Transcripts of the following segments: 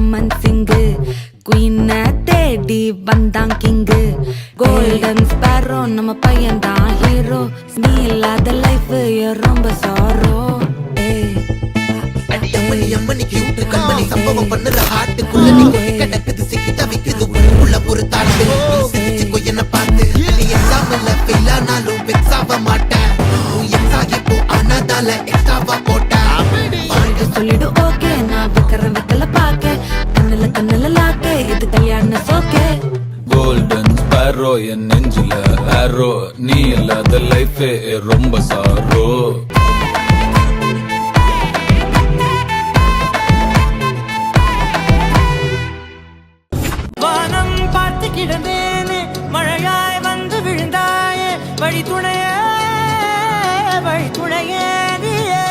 அம்மன் சிங்கு குயின தேடி வந்தான் king golden Sparrow நம்ம பையன் தான் ஹீரோ நீ இல்லாத லைஃப் ரொம்ப சாரோ அம்மனி கியூட் கண்மணி சம்பவம் பண்ணுற ஹார்ட்டுக்குள்ள நீ கொட்டி கிடக்குது சிக்கி தவிக்குது உள்ள ஒரு தாட்டு சிரிச்சுக்கோ என்ன பார்த்து நீ எக்ஸாம்ல ஃபெயில் ஆனாலும் வெக்ஸ் ஆக மாட்டேன் உன் எக்ஸா இப்போ ஆனதால எக்ஸ்ட்ராவா போட்டேன் சொல்லிடு ஓகே நான் வைக்கல பாக்க கண்ணுல லாக்கே இது கல்யாண சோக்கே கோல்டன் ஸ்பேரோ என் நெஞ்சில ஆரோ நீ இல்லாத லைஃபே ரொம்ப சாரோ வானம் பார்த்து கிடந்தேனே மழையாய் வந்து விழுந்தாயே வழி துணையே நீயே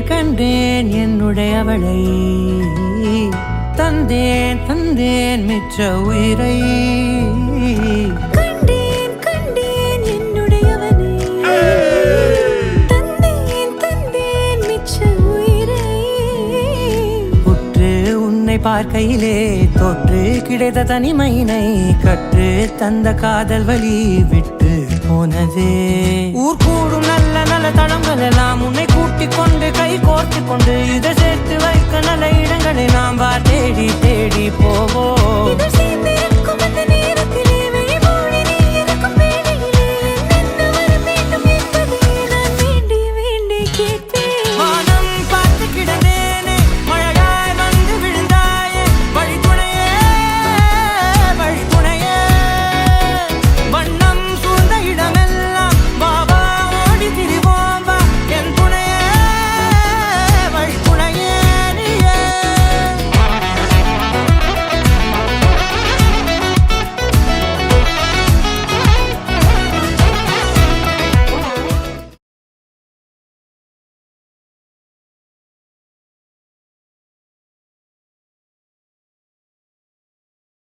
கண்டேன் என்னுடையவளை தந்தேன் மிச்ச உயிரை கண்டேன் என்னுடையவனை தந்தேன் மிச்ச உயிரை உற்று உன்னை பார்க்கையிலே தொற்று கிடைத்த தனிமையினை கற்று தந்த காதல் வழி விட்டு போனதே ஊர் கூடும் நல்ல தளங்கள் எல்லாம் உன்னை